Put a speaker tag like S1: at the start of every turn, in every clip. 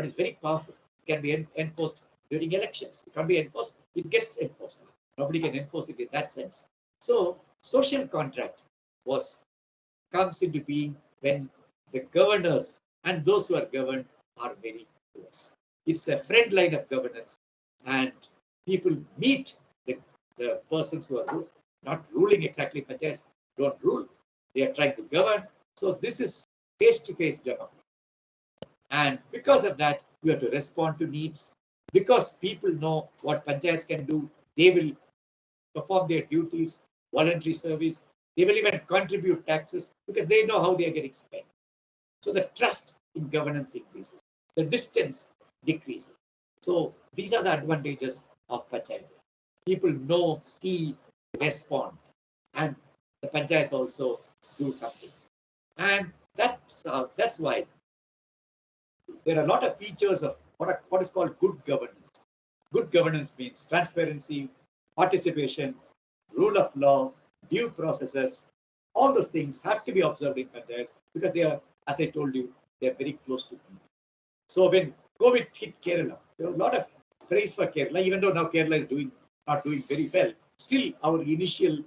S1: is very powerful. It can be enforced during elections. It can't be enforced. It gets enforced. Nobody can enforce it in that sense. So social contract comes into being when the governors and those who are governed are very close. It's a friend line of governance, and people meet the persons who are not ruling exactly. Panchayats don't rule; they are trying to govern. So this is face-to-face democracy, and because of that, you have to respond to needs. Because people know what panchayats can do, they will perform their duties, voluntary service. They will even contribute taxes because they know how they are getting spent. So the trust in governance increases, the distance decreases. So these are the advantages of panchayat. People know, see, respond, and the panchayats also do something. And that's why there are a lot of features of what is called good governance. Good governance means transparency, participation, rule of law, due processes. All those things have to be observed in panchayats because they are, as I told you, they are very close to people. So when COVID hit Kerala, there was a lot of praise for Kerala, even though now Kerala is not doing very well. Still, our initial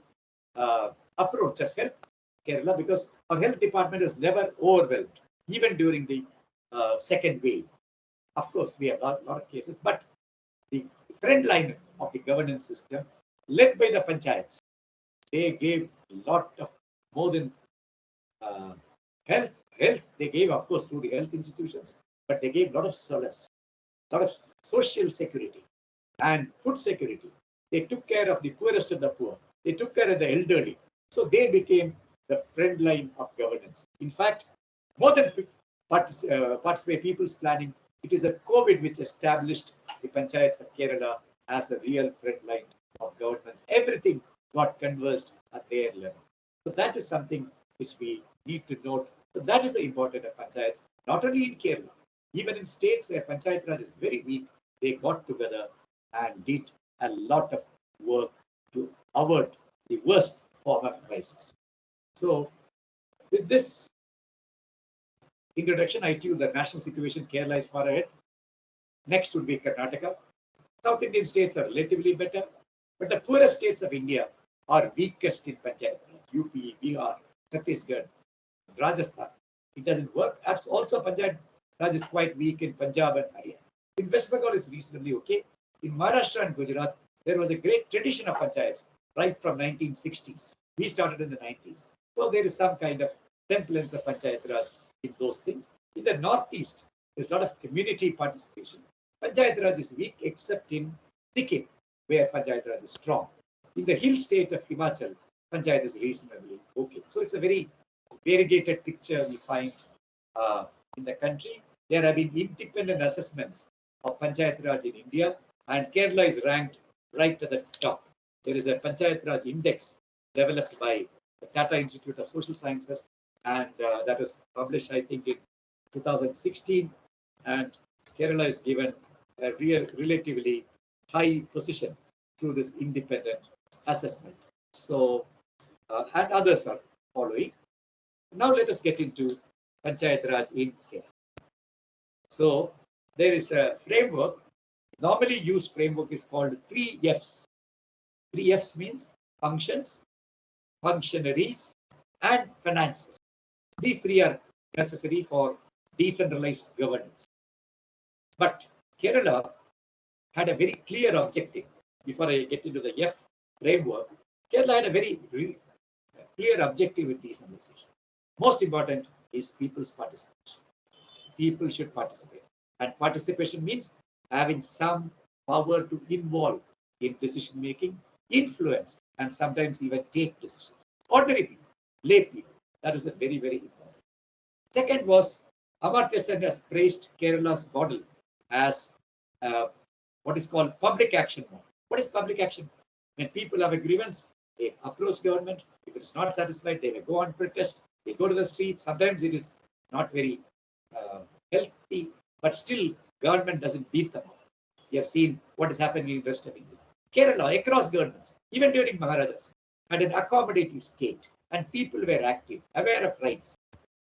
S1: approach has helped Kerala because our health department is never overwhelmed, even during the second wave. Of course, we have a lot of cases, but the trend line of the governance system, led by the panchayats, they gave a lot of more than health. They gave, of course, through the health institutions, but they gave a lot of solace, a lot of social security and food security. They took care of the poorest of the poor. They took care of the elderly. So they became the front line of governance. In fact, more than participate people's planning, it is a COVID which established the panchayats of Kerala as the real front line of governance. Everything got conversed at their level. So that is something which we need to note. So that is the importance of panchayats, not only in Kerala, even in states where panchayat raj is very weak, they got together and did a lot of work to avert the worst form of crisis. So with this introduction, I tell you the national situation, Kerala is far ahead. Next would be Karnataka. South Indian states are relatively better, but the poorest states of India are weakest in Panchayat. UP, Bihar, Chhattisgarh, Rajasthan. It doesn't work. Also, Panchayat Raj is quite weak in Punjab and Haryana. In West Bengal, is reasonably okay. In Maharashtra and Gujarat, there was a great tradition of panchayats right from 1960s. We started in the 90s. So there is some kind of semblance of Panchayat Raj in those things. In the Northeast, there's a lot of community participation. Panchayat Raj is weak except in Sikkim, where Panchayat Raj is strong. In the hill state of Himachal, Panchayat is reasonably okay. So it's a very variegated picture we find in the country. There have been independent assessments of Panchayat Raj in India, and Kerala is ranked right at the top. There is a Panchayat Raj index developed by the Tata Institute of Social Sciences, and that was published, I think, in 2016. And Kerala is given a relatively high position through this independent assessment. So, and others are following. Now let us get into Panchayat Raj in Kerala. So there is a framework. Normally used framework is called 3Fs. 3Fs means functions, functionaries, and finances. These three are necessary for decentralized governance. But Kerala had a very clear objective. Before I get into the F framework, Kerala had a very clear objective with decentralization. Most important is people's participation. People should participate. And participation means having some power to involve in decision making, influence, and sometimes even take decisions. Ordinary people, lay people. That is a very, very important. Second was Amartya Sen has praised Kerala's model as what is called public action model. What is public action? When people have a grievance, they approach government. If it is not satisfied, they may go on protest. They go to the streets. Sometimes it is not very healthy, but still government doesn't beat them up. You have seen what is happening in the rest of India. Kerala, across governments, even during Maharajas, had an accommodative state, and people were active, aware of rights,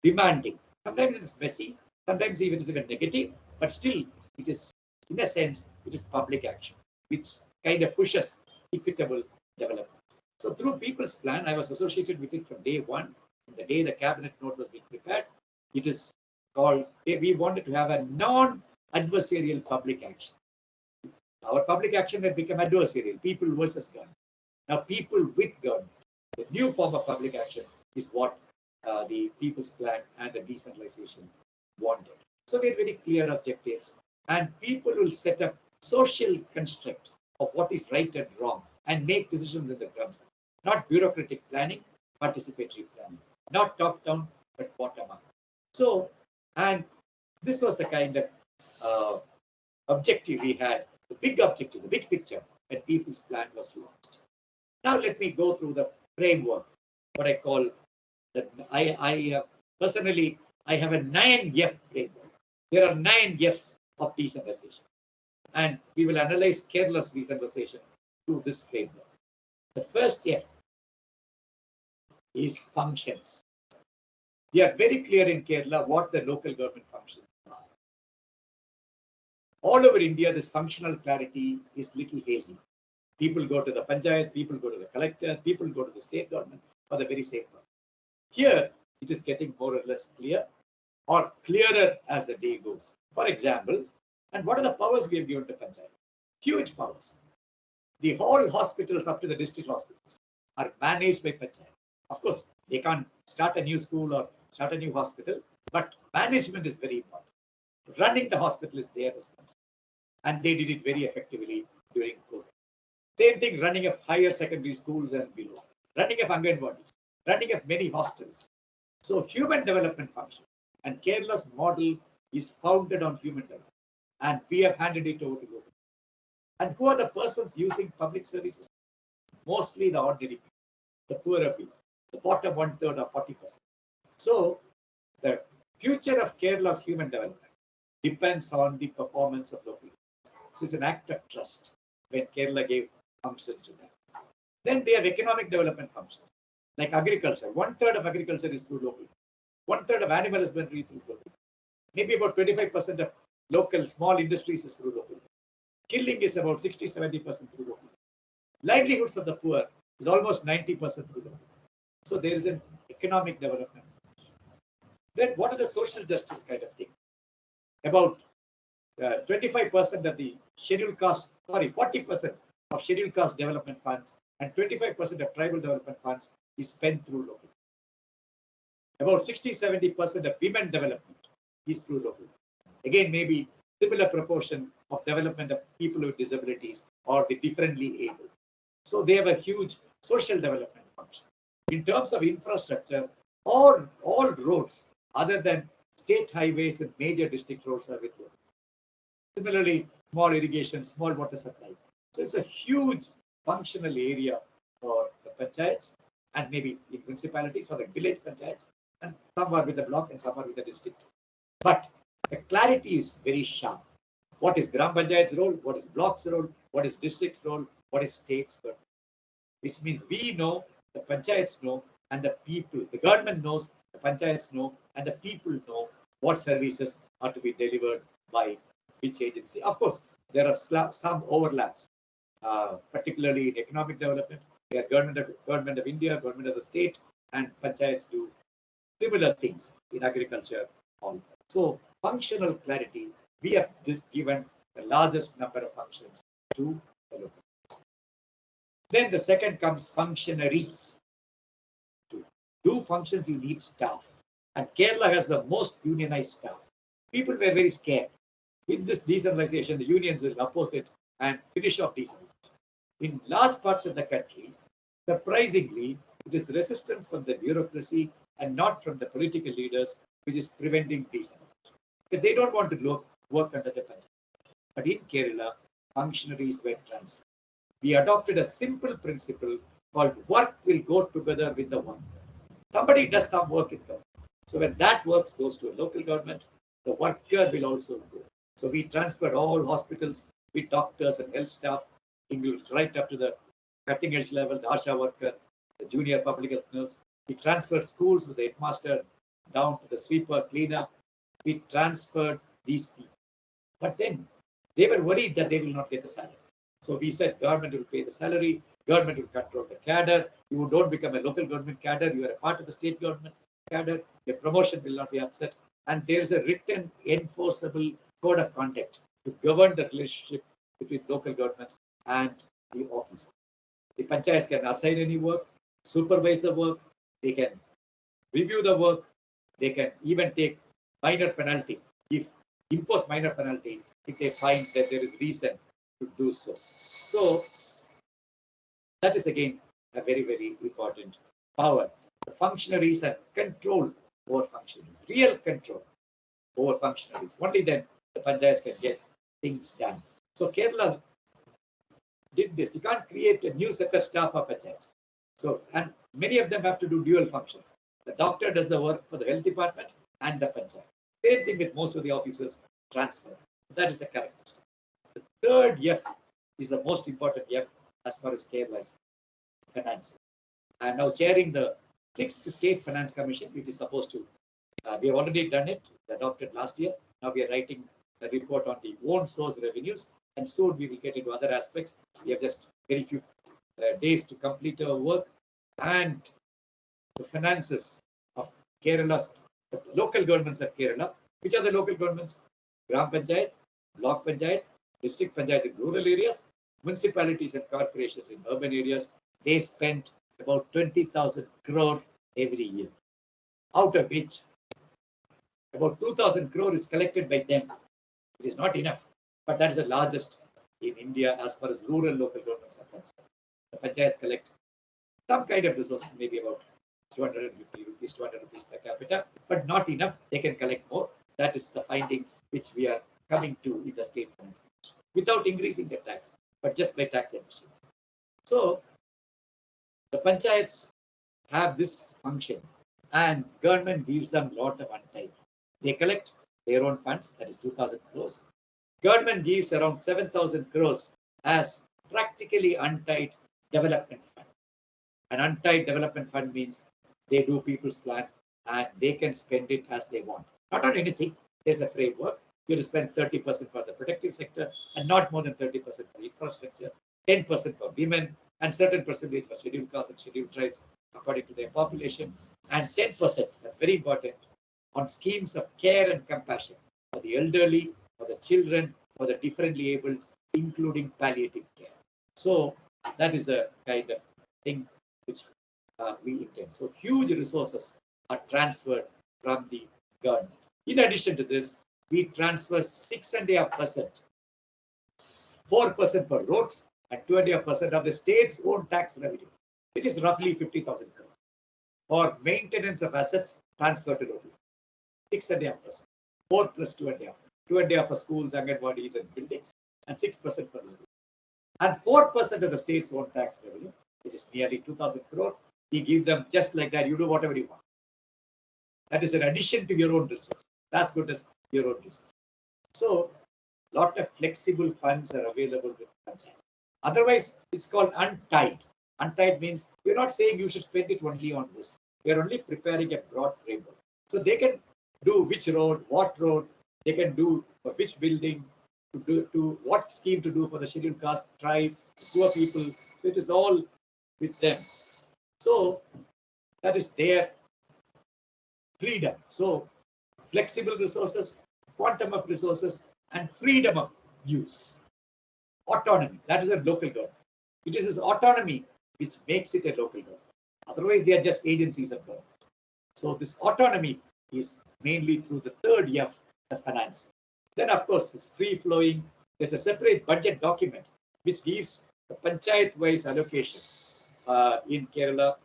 S1: demanding. Sometimes it is messy, sometimes even it is even negative, but still it is, in a sense, it is public action, which kind of pushes equitable development. So through People's Plan, I was associated with it from day one. From the day the cabinet note was being prepared, it is called, we wanted to have a non-adversarial public action. Our public action had become adversarial, people versus government. Now people with government. The new form of public action is what the People's Plan and the decentralization wanted. So we had very clear objectives, and people will set up social construct of what is right and wrong and make decisions in the terms, not bureaucratic planning, participatory planning, not top-down, but bottom-up. So, and this was the kind of objective we had, the big objective, the big picture, when People's Plan was launched. Now let me go through the framework, what I call that. I personally, I have a 9F framework. There are 9 Fs of decentralization, and we will analyze Kerala's decentralization through this framework. The first F is functions. We are very clear in Kerala what the local government functions are. All over India, this functional clarity is little hazy. People go to the Panchayat, people go to the collector, people go to the state government for the very same purpose. Here, it is getting more or less clear, or clearer as the day goes. For example, and what are the powers we have given to Panchayat? Huge powers. The whole hospitals up to the district hospitals are managed by Panchayat. Of course, they can't start a new school or start a new hospital, but management is very important. Running the hospital is their responsibility, and they did it very effectively during COVID. Same thing, running of higher secondary schools and below, running of Anganwadis, running of many hostels. So human development function, and Kerala's model is founded on human development, and we have handed it over to local. And who are the persons using public services? Mostly the ordinary people, the poorer people, the bottom 1/3 or 40%. So the future of Kerala's human development depends on the performance of local. So it's an act of trust when Kerala gave functions to them. Then they have economic development functions, like agriculture. 1/3 of agriculture is through local. 1/3 of animal husbandry is local. Maybe about 25% of local small industries is through local. Killing is about 60-70% through local. Livelihoods of the poor is almost 90% through local. So there is an economic development. Then what are the social justice kind of thing? About 25% of the scheduled caste, 40% of scheduled caste development funds and 25% of tribal development funds is spent through local. About 60-70% of women development is through local. Again, maybe similar proportion of development of people with disabilities or the differently able. So they have a huge social development function. In terms of infrastructure, all roads other than state highways and major district roads are with local. Similarly, small irrigation, small water supply. So it's a huge functional area for the panchayats, and maybe in municipalities or the village panchayats, and some are with the block and some are with the district. But the clarity is very sharp. What is Gram Panchayat's role? What is block's role? What is district's role? What is state's role? This means we know, the panchayats know, and the people, the government knows, the panchayats know, and the people know what services are to be delivered by which agency. Of course, there are some overlaps, particularly in economic development. We are government of India, government of the state, and panchayats do similar things in agriculture. So functional clarity, we have given the largest number of functions to the local. Then the second comes functionaries. To do functions, you need staff. And Kerala has the most unionized staff. People were very scared. With this decentralization, the unions will oppose it and finish off decentralization. In large parts of the country, surprisingly, it is resistance from the bureaucracy and not from the political leaders which is preventing decentralization. Because they don't want to work under the Panchayat. But in Kerala, functionaries were transferred. We adopted a simple principle called work will go together with the work. Somebody does some work in government. So when that work goes to a local government, the worker will also go. So we transferred all hospitals with doctors and health staff, right up to the cutting edge level, the ASHA worker, the junior public health nurse. We transferred schools with the headmaster down to the sweeper, cleaner. We transferred these people. But then they were worried that they will not get the salary. So we said government will pay the salary, government will control the cadre. You don't become a local government cadre, you are a part of the state government cadre. Your promotion will not be upset. And there is a written, enforceable code of conduct to govern the relationship between local governments and the office. The panchayats can assign any work, supervise the work, they can review the work, they can even take minor penalty, impose minor penalty if they find that there is reason to do so. So that is again a very, very important power. The functionaries have control over functionaries, real control over functionaries. Only then the panchayats can get things done. So Kerala did this. You can't create a new set of staff of panchayats. So, and many of them have to do dual functions. The doctor does the work for the health department and the panchayat. Same thing with most of the officers transfer. That is the characteristic. The third F is the most important F as far as Kerala is finance. I am now chairing the 6th State Finance Commission, which is supposed to, we have already done it, adopted last year. Now we are writing a report on the own source revenues, and soon we will get into other aspects. We have just very few days to complete our work, and the finances of Kerala, the local governments of Kerala. Which are the local governments? Gram Panchayat, Block Panchayat, District Panchayat in rural areas, municipalities and corporations in urban areas. They spend about 20,000 crore every year, out of which about 2,000 crore is collected by them, which is not enough, but that is the largest in India as far as rural local governments are concerned. The panchayats collect some kind of resources, maybe about 250 rupees, 200 rupees per capita, but not enough. They can collect more. That is the finding which we are coming to in the state finance commission, without increasing the tax, but just by tax efficiency. So the panchayats have this function, and government gives them a lot of untied. They collect their own funds, that is 2,000 crores. Government gives around 7,000 crores as practically untied development fund. An untied development fund means they do people's plan and they can spend it as they want. Not on anything. There's a framework. You have to spend 30% for the productive sector and not more than 30% for infrastructure, 10% for women, and certain percentage for scheduled castes and scheduled tribes according to their population, and 10%, that's very important, on schemes of care and compassion for the elderly, for the children, for the differently abled, including palliative care. So that is the kind of thing which we intend. So huge resources are transferred from the government. In addition to this, we transfer 6.5%, 4% for roads, and 2.5% of the state's own tax revenue, which is roughly 50,000 crore. For maintenance of assets transferred to local, 6.5%, 4 plus 2.5%, 2.5% for schools, anganwadis, and buildings, and 6% for local. And 4% of the state's own tax revenue, which is nearly 2,000 crore, we give them just like that. You do whatever you want. That is an addition to your own resource, as good as your own resource. So, a lot of flexible funds are available with Panchayat. Otherwise, it's called untied. Untied means we're not saying you should spend it only on this. We're only preparing a broad framework. So they can do which road, what road, they can do for which building, to what scheme to do for the scheduled caste, tribe, poor people. So it is all with them. So that is their freedom. So flexible resources, quantum of resources, and freedom of use. Autonomy, that is a local government. It is this autonomy which makes it a local government. Otherwise, they are just agencies of government. So this autonomy is mainly through the third F, the finance. Then, of course, it's free-flowing. There's a separate budget document which gives the panchayat-wise allocation in Kerala.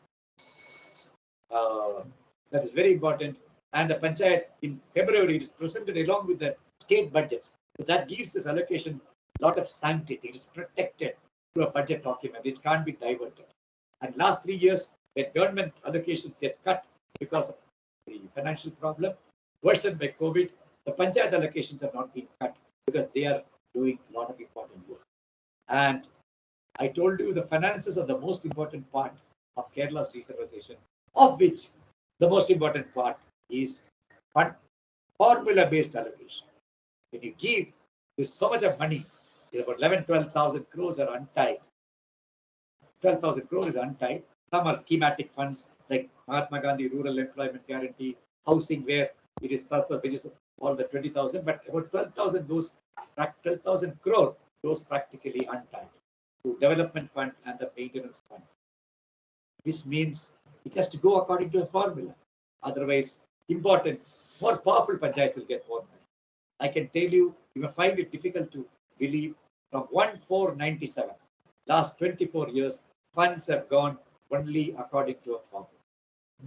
S1: That is very important. And the panchayat in February is presented along with the state budgets. So that gives this allocation a lot of sanctity. It is protected through a budget document. It can't be diverted. And last 3 years, when government allocations get cut because of the financial problem, worsened by COVID, the panchayat allocations have not been cut because they are doing a lot of important work. And I told you the finances are the most important part of Kerala's decentralization, of which the most important part is formula-based allocation. When you give There's so much of money. There's about 12,000 crores are untied. 12,000 crores is untied. Some are schematic funds like Mahatma Gandhi Rural Employment Guarantee, housing where it is purpose, which is all the 20,000, but about 12,000 goes, 12,000 crore goes practically untied to development fund and the maintenance fund, which means it has to go according to a formula. Otherwise, important, more powerful panchayats will get more money. I can tell you, you may find it difficult to believe from 1497, last 24 years, funds have gone only according to a formula.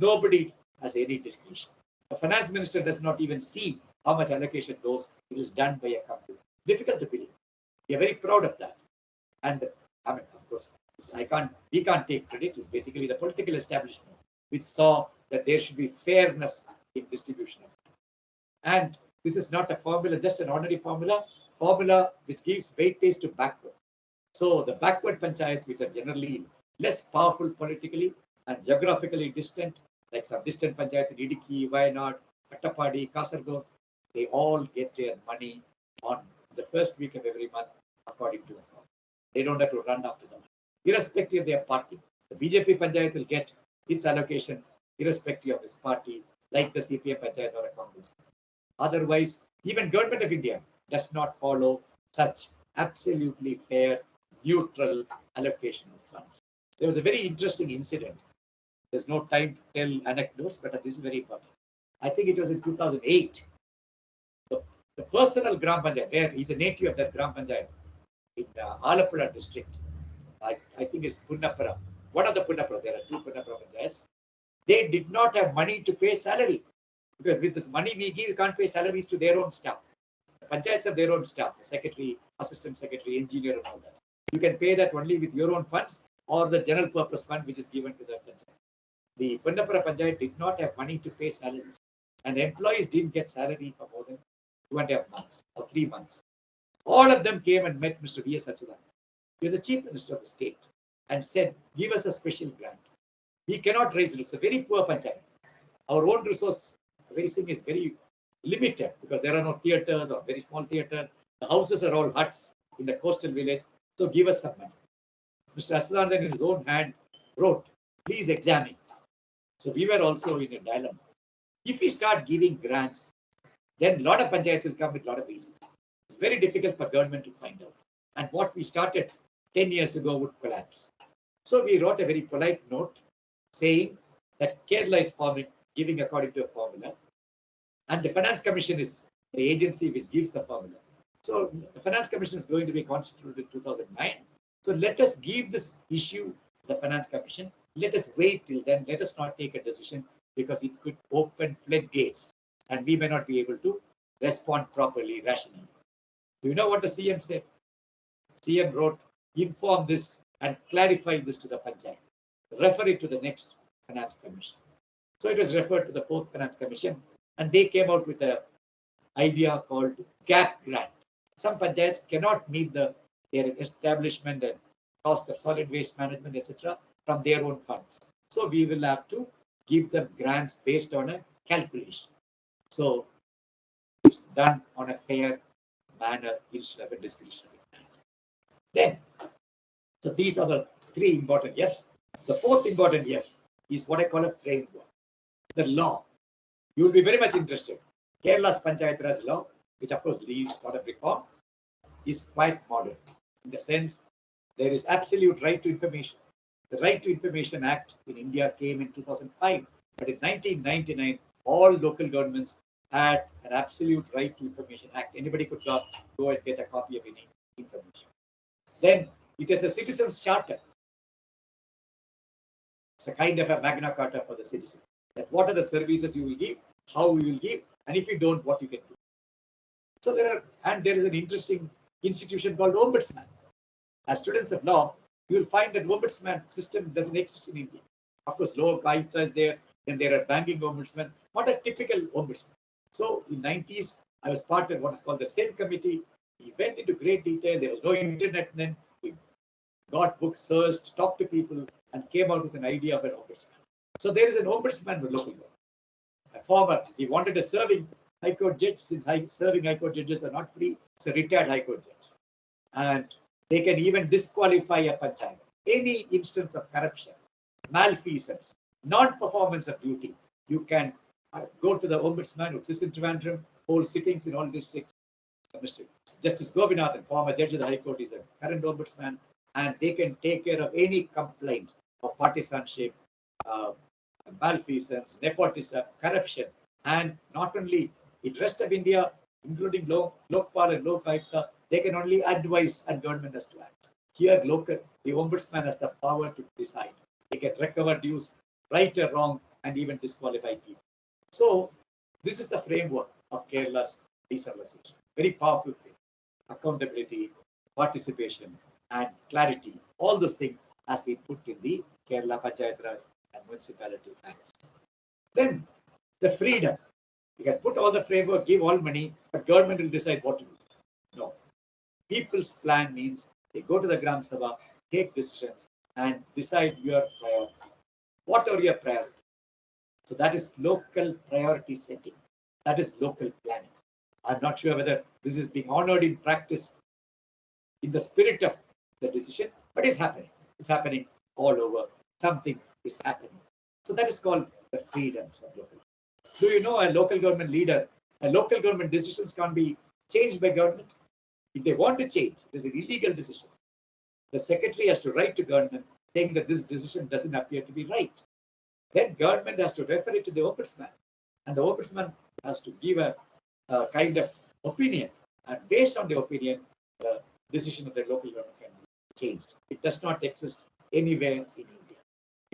S1: Nobody has any discretion. The finance minister does not even see how much allocation goes. It is done by a computer. Difficult to believe. We are very proud of that. And I mean, of course, we can't take credit. It's basically the political establishment which saw that there should be fairness in distribution of it. And this is not a formula, just an ordinary formula which gives weightage to backward. So the backward panchayats, which are generally less powerful politically and geographically distant, like some distant panchayats in Idiki, Wayanad, Attapadi, Kasargod, they all get their money on the first week of every month according to a formula. They don't have to run after them. Irrespective of their party, the BJP panchayat will get its allocation irrespective of its party, like the CPM panchayat or a Congress. Otherwise, even Government of India does not follow such absolutely fair, neutral allocation of funds. There was a very interesting incident. There's no time to tell anecdotes, but this is very important. I think it was in 2008. The personal Gram Panchayat, there he's a native of that Gram Panchayat in Alappuzha district. I think it's Punnapura. One of the Punnapura, there are two Punnapura Panchayats. They did not have money to pay salary. Because with this money we give, you can't pay salaries to their own staff. The panchayats have their own staff, the secretary, assistant secretary, engineer, and all that. You can pay that only with your own funds or the general purpose fund which is given to the panchayat. The Punnapura Panchayat did not have money to pay salaries. And employees didn't get salary for more than 2.5 months or 3 months. All of them came and met Mr. V.S. Achuthan. He was the chief minister of the state and said, give us a special grant. We cannot raise it. It's a very poor panchayat. Our own resource raising is very limited because there are no theatres or very small theatre. The houses are all huts in the coastal village. So give us some money. Mr. Achuthan then in his own hand wrote, please examine. So we were also in a dilemma. If we start giving grants, then a lot of panchayats will come with a lot of reasons. It's very difficult for government to find out. And what we started 10 years ago would collapse. So we wrote a very polite note saying that Kerala is giving according to a formula. And the Finance Commission is the agency which gives the formula. So the Finance Commission is going to be constituted in 2009. So let us give this issue to the Finance Commission. Let us wait till then. Let us not take a decision because it could open floodgates and we may not be able to respond properly, rationally. Do you know what the CM said? CM wrote, inform this and clarify this to the Panchayat. Refer it to the next Finance Commission. So it was referred to the 4th Finance Commission and they came out with an idea called gap grant. Some panchayats cannot meet their establishment and cost of solid waste management, etc., from their own funds. So we will have to give them grants based on a calculation. So it's done on a fair manner instead of a discretionary manner. Then, so these are the 3 important Fs. The 4th important F is what I call a framework, the law. You will be very much interested. Kerala's Panchayat Raj law, which of course leads to a reform, is quite modern in the sense there is absolute right to information. The Right to Information Act in India came in 2005, but in 1999, all local governments had an absolute right to information act. Anybody could go and get a copy of any information. Then it is a citizen's charter. It's a kind of a Magna Carta for the citizen. That what are the services you will give, how you will give, and if you don't, what you can do. So there is an interesting institution called Ombudsman. As students of law, you will find that Ombudsman system doesn't exist in India. Of course, Lok Ayuktha is there, then there are banking ombudsman, not a typical ombudsman. So in 90s, I was part of what is called the SEN committee. We went into great detail. There was no internet then. We got books searched, talked to people, and came out with an idea of an ombudsman. So there is an ombudsman with local law. A former, he wanted a serving High Court judge, since serving High Court judges are not free, it's a retired High Court judge. And they can even disqualify a Panchayat. Any instance of corruption, malfeasance, non-performance of duty, you can go to the Ombudsman who sits in Trivandrum, hold sittings in all districts. Justice Gopinathan, former judge of the High Court, is a current Ombudsman, and they can take care of any complaint of partisanship, malfeasance, nepotism, corruption, and not only in rest of India, including Lokpal and Lokayukta, they can only advise and government has to act. Here, the Ombudsman has the power to decide. They can recover dues, right or wrong, and even disqualify people. So, this is the framework of Kerala's decentralization. Very powerful framework. Accountability, participation, and clarity. All those things has been put in the Kerala Panchayat Raj and Municipality Acts. Then, the freedom. You can put all the framework, give all money, but government will decide what to do. No. People's plan means they go to the Gram Sabha, take decisions, and decide your priority. What are your priorities? So that is local priority setting. That is local planning. I'm not sure whether this is being honored in practice in the spirit of the decision, but it's happening. It's happening all over. Something is happening. So that is called the freedoms of local. Do you know a local government leader? A local government decisions can't be changed by government. If they want to change, it is an illegal decision. The secretary has to write to government saying that this decision doesn't appear to be right. Then government has to refer it to the Ombudsman, and the Ombudsman has to give a kind of opinion, and based on the opinion, the decision of the local government can be changed. It does not exist anywhere in India.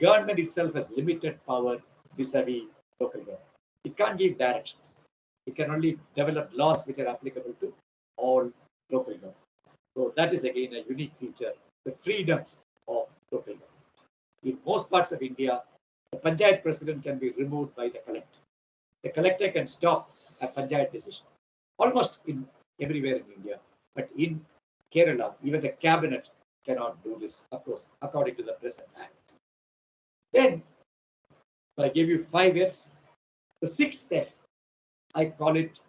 S1: Government itself has limited power vis-a-vis local government. It can't give directions. It can only develop laws which are applicable to all local government. So that is again a unique feature, the freedoms of local government. In most parts of India, the Panchayat president can be removed by the collector. The collector can stop a Panchayat decision, almost in everywhere in India. But in Kerala, even the cabinet cannot do this, of course, according to the present act. Then, so I gave you 5 Fs. The 6th F, I call it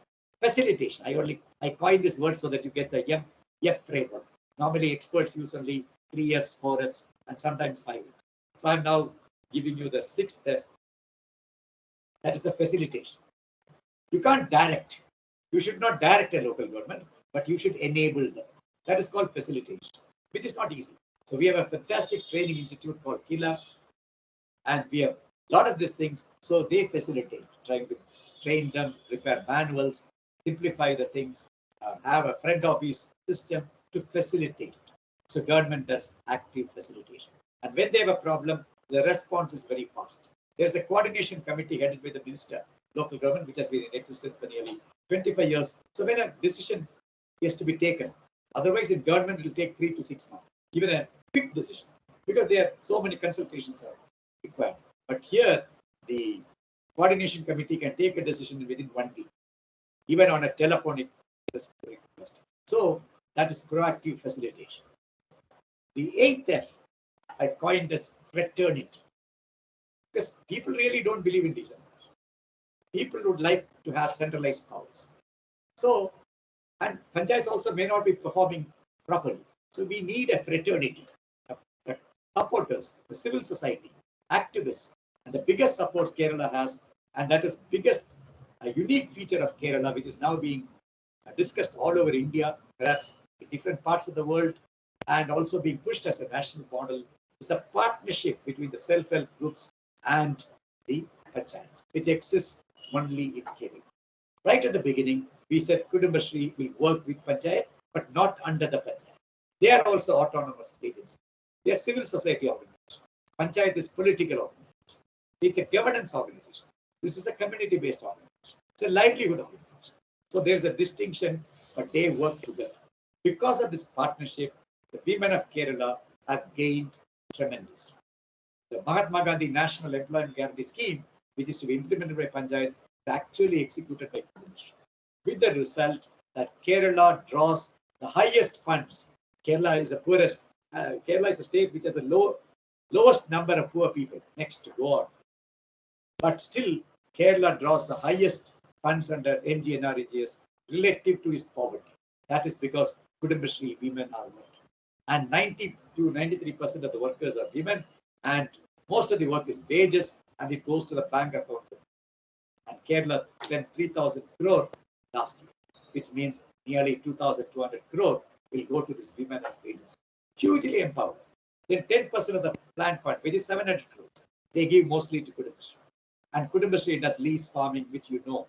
S1: facilitation. I coined this word so that you get the F framework. Normally, experts use only 3 Fs, 4 Fs, and sometimes 5 Fs. So I'm now giving you the 6th F. That is the facilitation. You can't direct. You should not direct a local government, but you should enable them. That is called facilitation, which is not easy. So we have a fantastic training institute called KILA, and we have a lot of these things. So they facilitate, trying to train them, prepare manuals, simplify the things, have a front office system to facilitate. So government does active facilitation. And when they have a problem, the response is very fast. There's a coordination committee headed by the minister, local government, which has been in existence for nearly 25 years. So when a decision is to be taken, otherwise in government it will take 3 to 6 months, even a quick decision, because there are so many consultations are required. But here, the coordination committee can take a decision within 1 week, even on a telephonic request. So that is proactive facilitation. The 8th F, I coined as fraternity, because people really don't believe in decentralization. People would like to have centralized powers. So, and Panchayats also may not be performing properly. So we need a fraternity, supporters, the civil society, activists, and the biggest support Kerala has, and that is biggest, a unique feature of Kerala, which is now being discussed all over India, perhaps in different parts of the world, and also being pushed as a national model, is a partnership between the self-help groups and the Panchayats, which exists only in Kerala. Right at the beginning, we said Kudumbashree will work with Panchayat, but not under the Panchayat. They are also autonomous agencies. They are civil society organizations. Panchayat is political organization. It's a governance organization. This is a community-based organization. It's a livelihood organization. So there's a distinction, but they work together. Because of this partnership, the women of Kerala have gained tremendously. The Mahatma Gandhi National Employment Guarantee Scheme, which is to be implemented by Panchayat, is actually executed by Kudumbashree, with the result that Kerala draws the highest funds. Kerala is the poorest. Kerala is a state which has the lowest number of poor people, next to Goa. But still, Kerala draws the highest funds under NGNREGS relative to his poverty. That is because Kudumbashree women are working. And 90 to 93% of the workers are women, and most of the work is wages, and it goes to the bank accounts. And Kerala spent 3,000 crore last year, which means nearly 2,200 crore will go to this women as wages. Hugely empowered. Then 10% of the plan fund, which is 700 crores, they give mostly to Kudumbashree. And Kudumbashree does lease farming, which you know,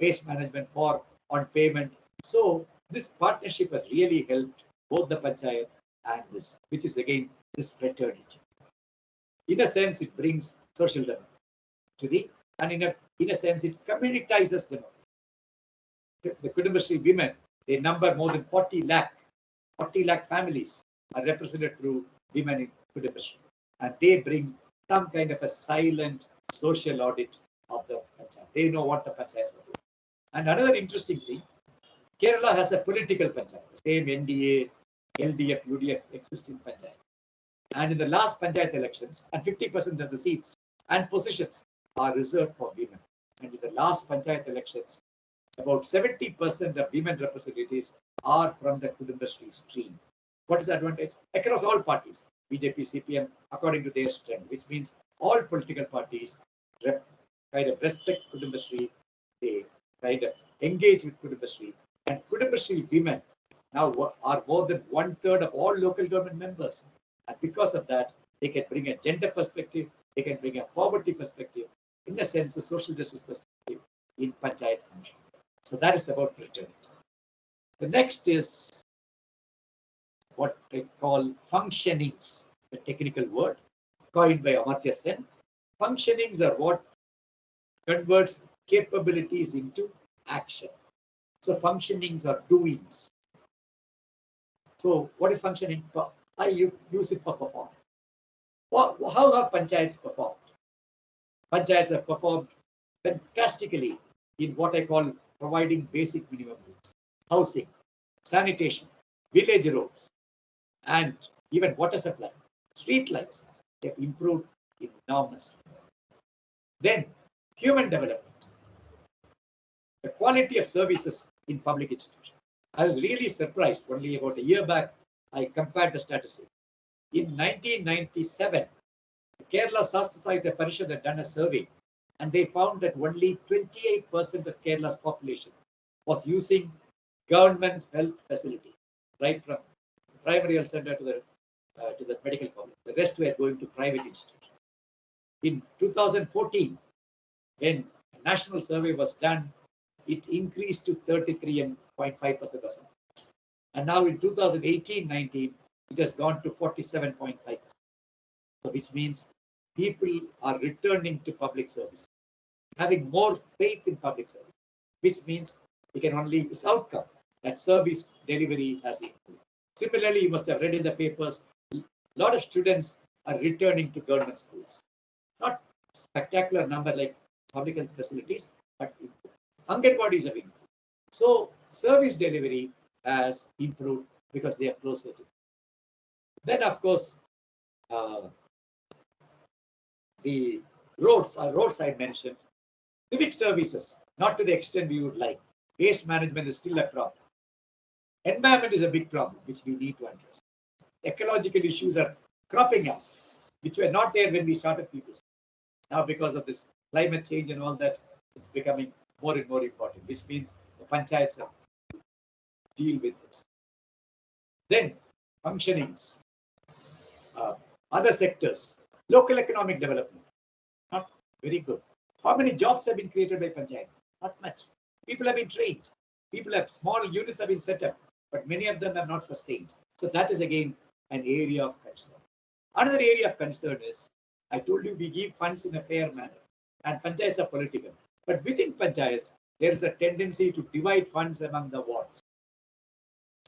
S1: waste management for on payment. So this partnership has really helped both the Panchayat and this, which is again this fraternity. In a sense, it brings social development to the, and in a sense, it communitizes them. The Kudumbashree women, they number more than 40 lakh families are represented through women in Kudumbashree, and they bring some kind of a silent social audit of the Panchayat. They know what the Panchayats are doing. And another interesting thing, Kerala has a political Panchayat. The same NDA, LDF, UDF exist in Panchayat. And in the last Panchayat elections, and 50% of the seats and positions are reserved for women. And in the last Panchayat elections, about 70% of women representatives are from the Kudumbashree stream. What is the advantage? Across all parties, BJP, CPM, according to their strength, which means all political parties kind of respect Kudumbashree, they kind of engage with Kudumbashree, and Kudumbashree women now are more than 1/3 of all local government members. And because of that, they can bring a gender perspective, they can bring a poverty perspective, in a sense, a social justice perspective in Panchayat function. So that is about fraternity. The next is what they call functionings, the technical word coined by Amartya Sen. Functionings are what converts capabilities into action. So functionings are doings. So what is functioning? I use it for performing. How have Panchayats performed? Panchayats have performed fantastically in what I call providing basic minimum needs, housing, sanitation, village roads, and even water supply, street lights. They have improved enormously. Then human development, the quality of services in public institutions. I was really surprised. Only about a year back, I compared the statistics. In 1997, the Kerala Sastra Sahitya Parishad had done a survey, and they found that only 28% of Kerala's population was using government health facility, right from primary health center to the medical college. The rest were going to private institutions. In 2014, when a national survey was done, it increased to 33.5% or something. And now in 2018-19, it has gone to 47.5%. So which means people are returning to public service, having more faith in public service, which means we can only, this outcome, that service delivery has improved. Similarly, you must have read in the papers, a lot of students are returning to government schools. Not spectacular number like public health facilities, but Anganwadis have improved. So service delivery has improved because they are closer to. Then, of course, the roads I mentioned. Civic services, not to the extent we would like. Waste management is still a problem. Environment is a big problem, which we need to address. Ecological issues are cropping up, which were not there when we started people. Now, because of this climate change and all that, it's becoming more and more important, which means the panchayats have to deal with this. Then, functionings, other sectors, local economic development, not very good. How many jobs have been created by Panchayat? Not much. People have been trained. People have small units have been set up, but many of them have not sustained. So that is again an area of concern. Another area of concern is, I told you we give funds in a fair manner, and Panchayats are political. But within Panchayats, there is a tendency to divide funds among the wards.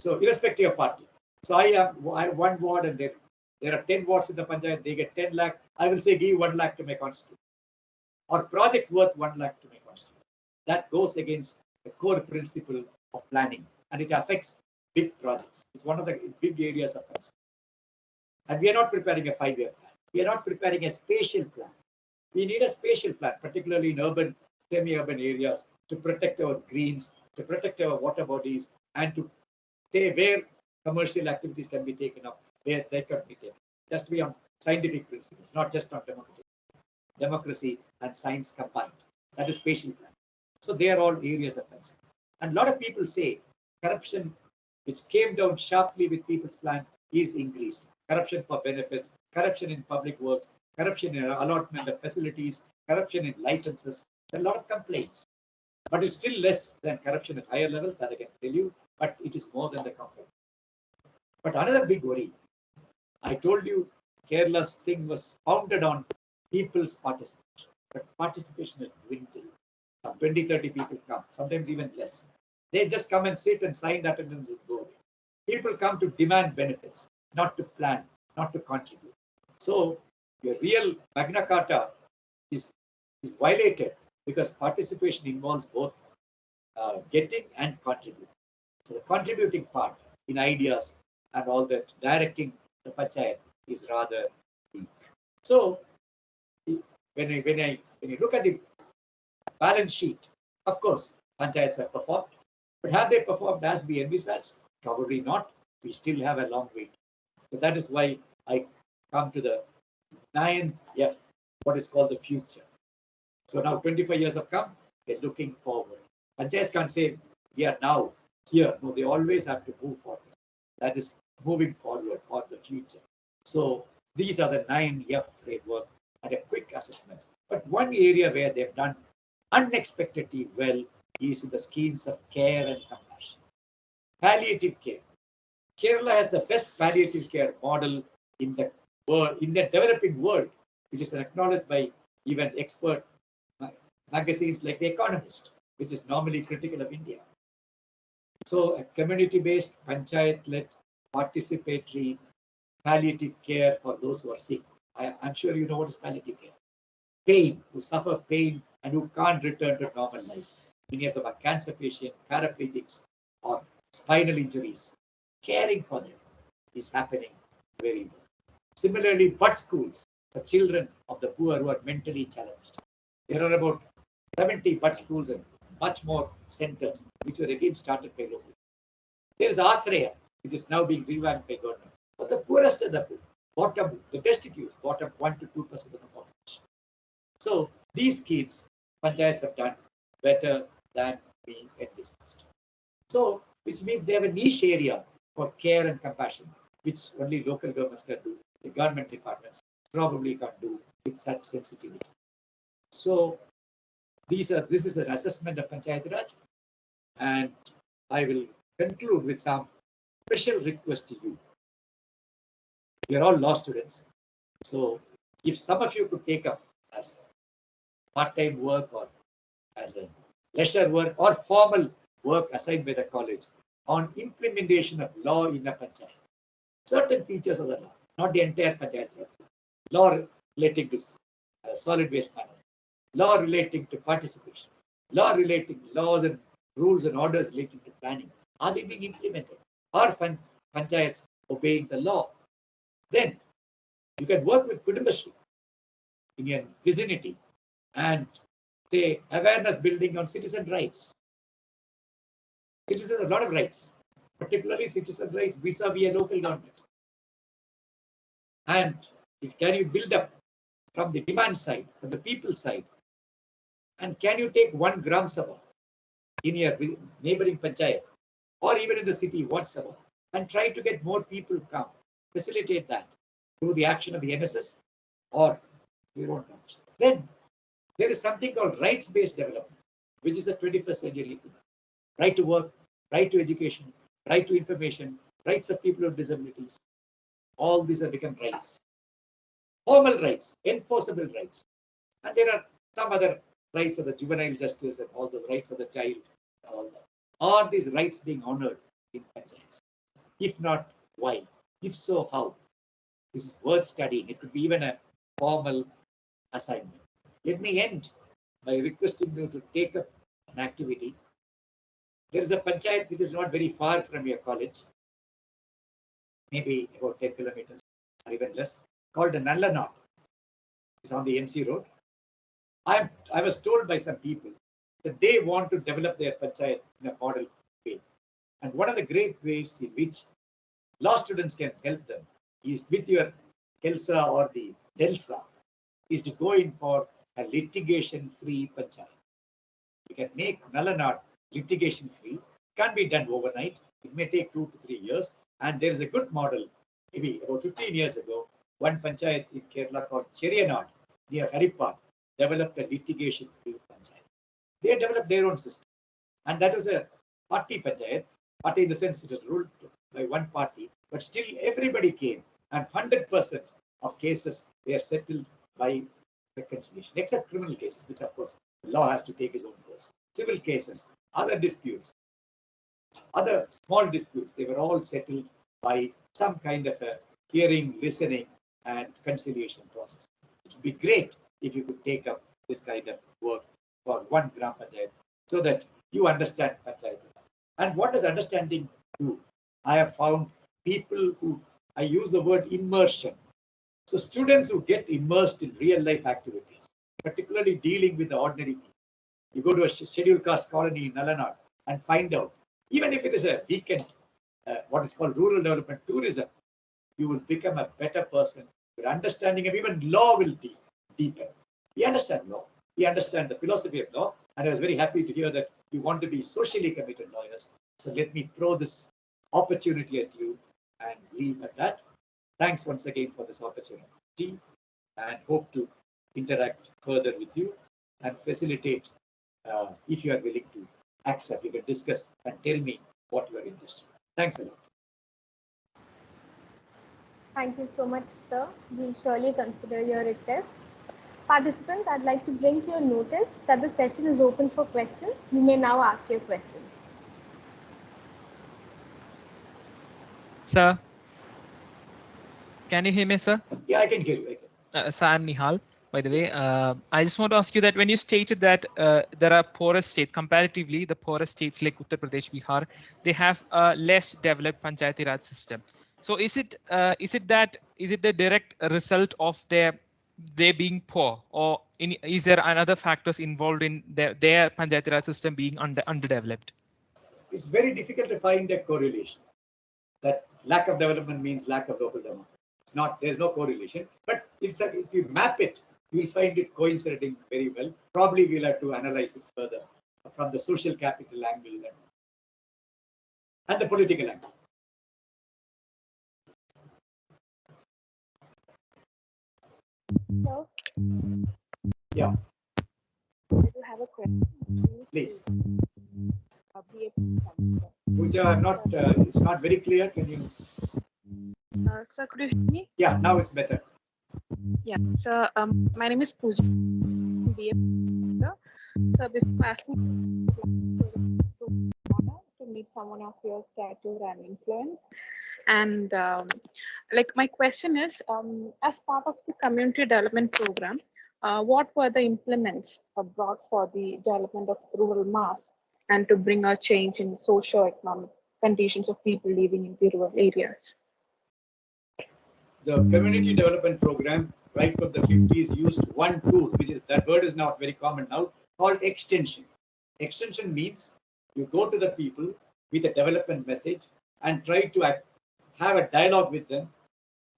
S1: So irrespective of party. So I have one ward, and there are 10 wards in the Panchayat, they get 10 lakh. I will say give 1 lakh to my constituent. Or projects worth 1 lakh to my constituent. That goes against the core principle of planning, and it affects big projects. It's one of the big areas of concern. And we are not preparing a 5-year plan. We are not preparing a spatial plan. We need a spatial plan, particularly in urban, semi-urban areas to protect our greens, to protect our water bodies, and to say where commercial activities can be taken up, where they can be taken. It has to be on scientific principles, not just on democracy and science combined. That is spatial plan. So they are all areas of concern. And a lot of people say corruption, which came down sharply with people's plan, is increased. Corruption for benefits, corruption in public works, corruption in allotment of facilities, corruption in licenses. There are a lot of complaints. But it's still less than corruption at higher levels, that I can tell you, but it is more than the comfort. But another big worry, I told you Kerala's thing was founded on people's participation. But participation has dwindled. 20, 30 people come, sometimes even less. They just come and sit and sign attendance and go away. People come to demand benefits, not to plan, not to contribute. So your real Magna Carta is violated because participation involves both getting and contributing. So the contributing part in ideas and all that, directing the Panchayat is rather weak. So when you look at the balance sheet, of course, Panchayats have performed, but have they performed as we envisaged? Probably not. We still have a long way. So that is why I come to the 9th F, what is called the future. So now 25 years have come, they're looking forward. Panchayats can't say we are now here. No, they always have to move forward. That is moving forward for the future. So these are the 9 F framework and a quick assessment. But one area where they've done unexpectedly well is in the schemes of care and compassion. Palliative care. Kerala has the best palliative care model in the world, in the developing world, which is acknowledged by even expert magazines like The Economist, which is normally critical of India. So a community-based, panchayat-led, participatory palliative care for those who are sick. I'm sure you know what is palliative care. Pain, who suffer pain and who can't return to normal life. Many of them are cancer patients, paraplegics, or spinal injuries. Caring for them is happening very well. Similarly, bud schools for children of the poor who are mentally challenged. There are about 70 bud schools and much more centers, which were again started by local. There is Asraya, which is now being revamped by government. But the poorest of the poor, bottom, the destitute, bottom 1 to 2% of the population. So these schemes, panchayats have done better than we envisaged. So which means they have a niche area for care and compassion, which only local governments can do. The government departments probably can't do with such sensitivity. So this is an assessment of Panchayat Raj, and I will conclude with some special request to you. We are all law students, so if some of you could take up as part-time work or as a leisure work or formal work assigned by the college on implementation of law in a panchayat, certain features of the law, not the entire panchayat law relating to solid waste management, law relating to participation, laws and rules and orders relating to planning. Are they being implemented? Are panchayats obeying the law? Then you can work with Kudumbashri in your vicinity and say awareness building on citizen rights. Citizens have a lot of rights, particularly citizen rights vis-a-vis a local government. And can you build up from the demand side, from the people side? And can you take 1 Gram Sabha in your neighboring panchayat or even in the city, one Sabha, and try to get more people come, facilitate that through the action of the NSS or your own country. Then there is something called rights-based development, which is the 21st century. Right to work, right to education, right to information, rights of people with disabilities. All these have become rights. Formal rights, enforceable rights. And there are some other rights of the juvenile justice and all those rights of the child. And all that. Are these rights being honored in panchayats? If not, why? If so, how? This is worth studying. It could be even a formal assignment. Let me end by requesting you to take up an activity. There is a panchayat which is not very far from your college, maybe about 10 kilometers or even less, called the Nallanad. It's on the MC road. I was told by some people that they want to develop their panchayat in a model way. And one of the great ways in which law students can help them is with your KELSA or the DELSA is to go in for a litigation-free panchayat. You can make null and not litigation-free. Can't be done overnight. It may take 2 to 3 years. And there is a good model. Maybe about 15 years ago, one panchayat in Kerala called Cheriyanad near Harippan developed a litigation-free panchayat. They developed their own system. And that was a party panchayat. Party in the sense it was ruled by one party, but still everybody came. And 100% of cases were settled by reconciliation, except criminal cases, which of course the law has to take its own course. Civil cases, other disputes, other small disputes, they were all settled by some kind of a hearing, listening, and conciliation process. It would be great if you could take up this kind of work for one Gram Panchayat so that you understand Panchayat. And what does understanding do? I have found people who, I use the word immersion. So students who get immersed in real life activities, particularly dealing with the ordinary people. You go to a scheduled caste colony in Nalanad and find out, even if it is a weekend, what is called rural development tourism, you will become a better person. Your understanding of even law will deepen. We understand law. We understand the philosophy of law. And I was very happy to hear that you want to be socially committed lawyers. So let me throw this opportunity at you and leave at that. Thanks once again for this opportunity and hope to interact further with you and facilitate if you are willing to accept. You can discuss and tell me what you are interested in. Thanks a lot.
S2: Thank you so much, sir. We'll surely consider your request. Participants, I'd like to bring to your notice that the session is open for questions. You may now ask your questions.
S3: Sir, can you hear me, sir?
S1: Yeah, I can hear you.
S3: Sir, I'm Nihal, by the way. I just want to ask you that when you stated that there are poorest states, comparatively, the poorest states like Uttar Pradesh, Bihar, they have a less developed Panchayati Raj system. So is it the direct result of they being poor, or is there another factors involved in their Panchayati Raj system being underdeveloped?
S1: It's very difficult to find a correlation. That lack of development means lack of local development. It's not, there's no correlation, but if you map it, you'll find it coinciding very well. Probably we'll have to analyze it further from the social capital angle and the political angle.
S2: So,
S1: yeah.
S2: I do have a question.
S1: Please. Pooja, it's not very clear. Can you?
S4: Sir, could you hear me?
S1: Yeah, now it's better.
S4: Yeah. So, my name is Pooja. So, before asking to meet someone of your stature and influence, and like my question is, as part of the community development program, what were the implements brought for the development of rural mass and to bring a change in socio-economic conditions of people living in the rural areas?
S1: The community development program, right from the 50s, used one tool, which is, that word is not very common now, called extension. Extension means you go to the people with a development message and try to have a dialogue with them,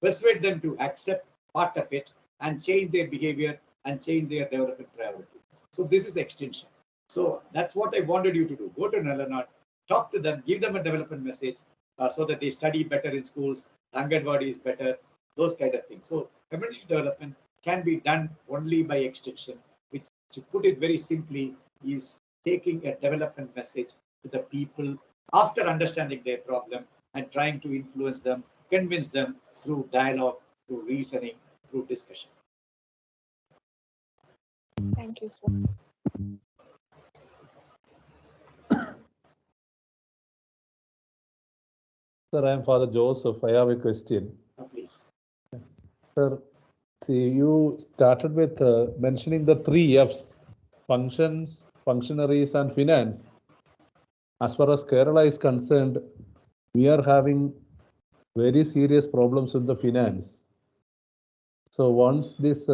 S1: persuade them to accept part of it and change their behavior and change their development priority. So this is the extension. So that's what I wanted you to do. Go to Nalanad, talk to them, give them a development message so that they study better in schools, Anganwadi is better, those kind of things. So community development can be done only by extension, which, to put it very simply, is taking a development message to the people after understanding their problem and trying to influence them, convince them through dialogue, through reasoning, through discussion.
S4: Thank you, sir.
S5: Sir, I am Father Joseph. I have a question.
S1: Please.
S5: Sir, see, you started with mentioning the 3 F's: functions, functionaries, and finance. As far as Kerala is concerned, we are having very serious problems with the finance. So once this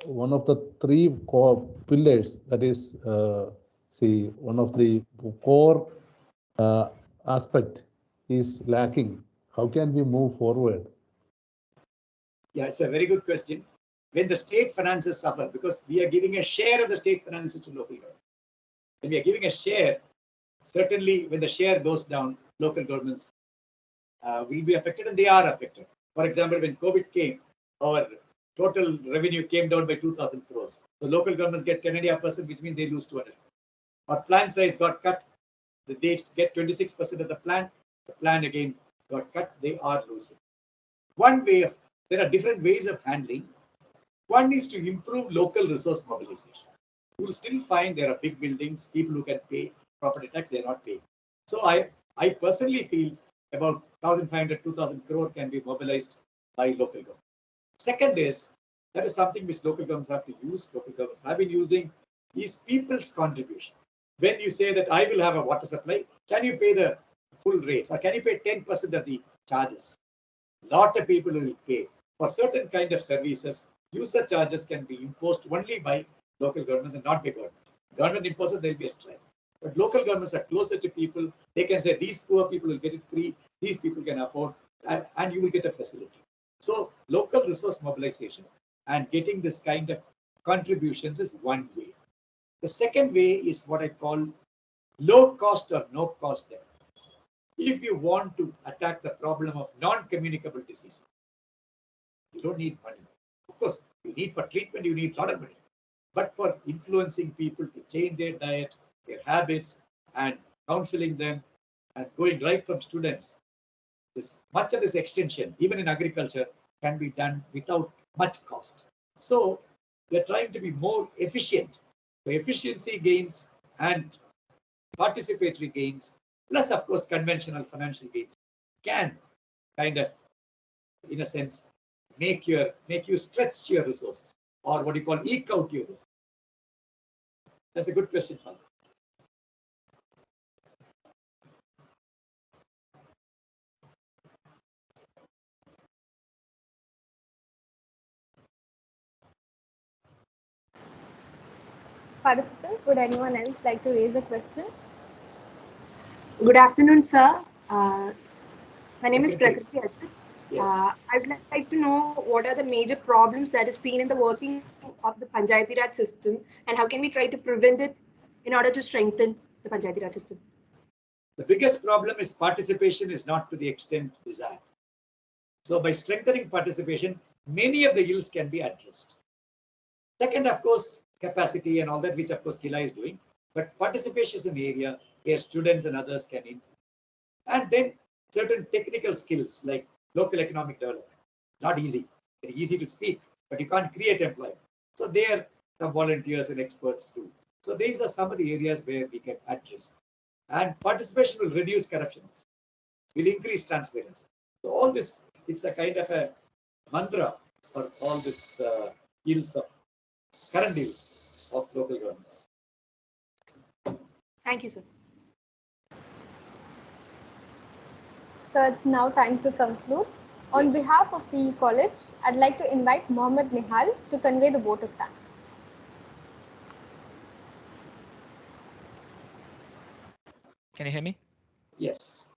S5: one of the 3 core pillars, that is see, one of the core aspect is lacking. How can we move forward?
S1: Yeah, it's a very good question. When the state finances suffer, because we are giving a share of the state finances to local government. When we are giving a share, certainly when the share goes down, local governments will be affected, and they are affected. For example, when COVID came, our total revenue came down by 2,000 crores. So local governments get 10% which means they lose 200. Our plan size got cut. They get 26% of the plan. The plan again got cut. They are losing. There are different ways of handling. One is to improve local resource mobilization. You will still find there are big buildings, people who can pay property tax, they are not paying. So I personally feel about 1,500, 2,000 crore can be mobilized by local government. Second is, that is something which local governments have to use, local governments have been using, is people's contribution. When you say that I will have a water supply, can you pay the full rates or can you pay 10% of the charges? Lot of people will pay. For certain kind of services, user charges can be imposed only by local governments and not by government. Government imposes, there will be a strike. But local governments are closer to people. They can say these poor people will get it free, these people can afford, and you will get a facility. So local resource mobilization and getting this kind of contributions is one way. The second way is what I call low cost or no cost debt. If you want to attack the problem of non-communicable diseases, you don't need money. Of course, you need for treatment, you need a lot of money. But for influencing people to change their diet, their habits, and counseling them, and going right from students, much of this extension, even in agriculture, can be done without much cost. So we are trying to be more efficient. So efficiency gains and participatory gains, plus of course conventional financial gains, can kind of, in a sense, make you stretch your resources, or what you call eke out your resources. That's a good question, Father.
S2: Participants, would anyone else like to raise a question?
S6: Good afternoon, sir. My name is
S1: Okay.
S6: Prakriti Asad.
S1: Yes.
S6: I'd like to know what are the major problems that is seen in the working of the Panchayati Raj system, and how can we try to prevent it in order to strengthen the Panchayati Raj system?
S1: The biggest problem is participation is not to the extent desired. So by strengthening participation, many of the ills can be addressed. Second, of course, capacity and all that, which of course Kila is doing. But participation is an area where students and others can influence. And then certain technical skills like local economic development. Not easy. Very easy to speak, but you can't create employment. So there some volunteers and experts do. So these are some of the areas where we can address. And participation will reduce corruption, will increase transparency. So all this, it's a kind of a mantra for all this ills of current ills of local governments.
S6: Thank you, sir.
S2: So it's now time to conclude. On behalf of the college, I'd like to invite Mohammed Nihal to convey the vote of thanks.
S3: Can you hear me?
S1: Yes.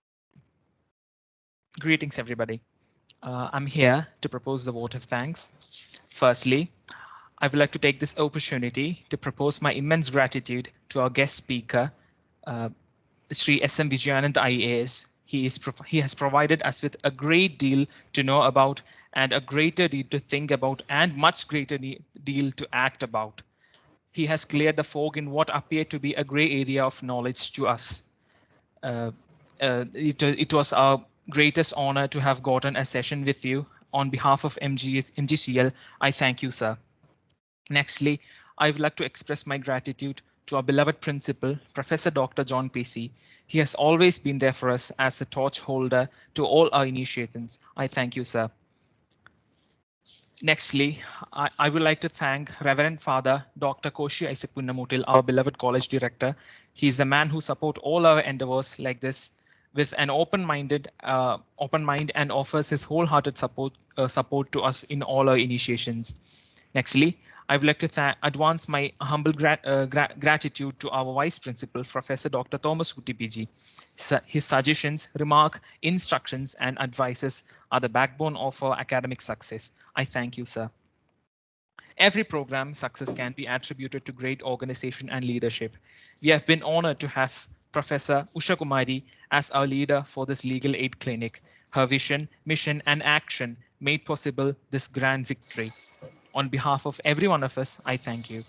S3: Greetings, everybody. I'm here to propose the vote of thanks. Firstly, I would like to take this opportunity to propose my immense gratitude to our guest speaker, Sri S.M. Vijayanand IAS. He has provided us with a great deal to know about and a greater deal to think about and much greater deal to act about. He has cleared the fog in what appeared to be a gray area of knowledge to us. It was our greatest honor to have gotten a session with you. On behalf of MGCL, I thank you, sir. Nextly, I would like to express my gratitude to our beloved principal, Professor Dr. John P.C. He has always been there for us as a torch holder to all our initiations. I thank you, sir. Nextly, I would like to thank Reverend Father Dr. Koshi Isaac Punnamutil, our beloved college director. He's the man who supports all our endeavors like this with an open mind and offers his wholehearted support to us in all our initiations. Nextly, I would like to advance my humble gratitude to our Vice Principal, Professor Dr. Thomas Hutti PG. His suggestions, remark, instructions, and advices are the backbone of our academic success. I thank you, sir. Every program success can be attributed to great organization and leadership. We have been honored to have Professor Usha Kumari as our leader for this legal aid clinic. Her vision, mission, and action made possible this grand victory. On behalf of every one of us, I thank you.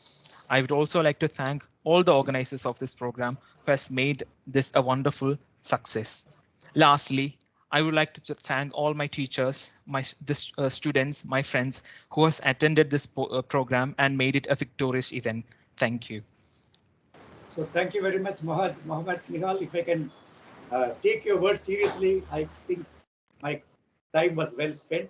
S3: I would also like to thank all the organizers of this program who has made this a wonderful success. Lastly, I would like to thank all my teachers, my students, my friends who has attended this program and made it a victorious event. Thank you.
S1: So thank you very much, Mohammed Nihal. If I can take your words seriously, I think my time was well spent.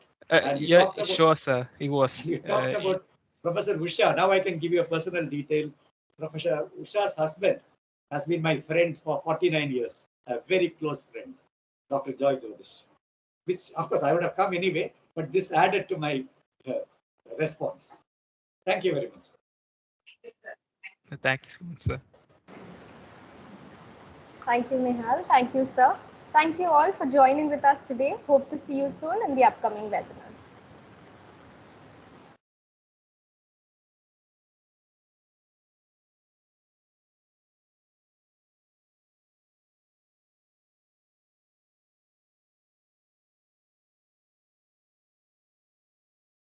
S3: Yeah, sure, sir. It was.
S1: You talked about Professor Usha. Now I can give you a personal detail. Professor Usha's husband has been my friend for 49 years, a very close friend, Dr. Joy Jodish, which of course I would have come anyway, but this added to my response. Thank you very much.
S3: Thank you so much, sir.
S2: Thank you, Nihal. Thank you, sir. Thank you all for joining with us today. Hope to see you soon in the upcoming webinar.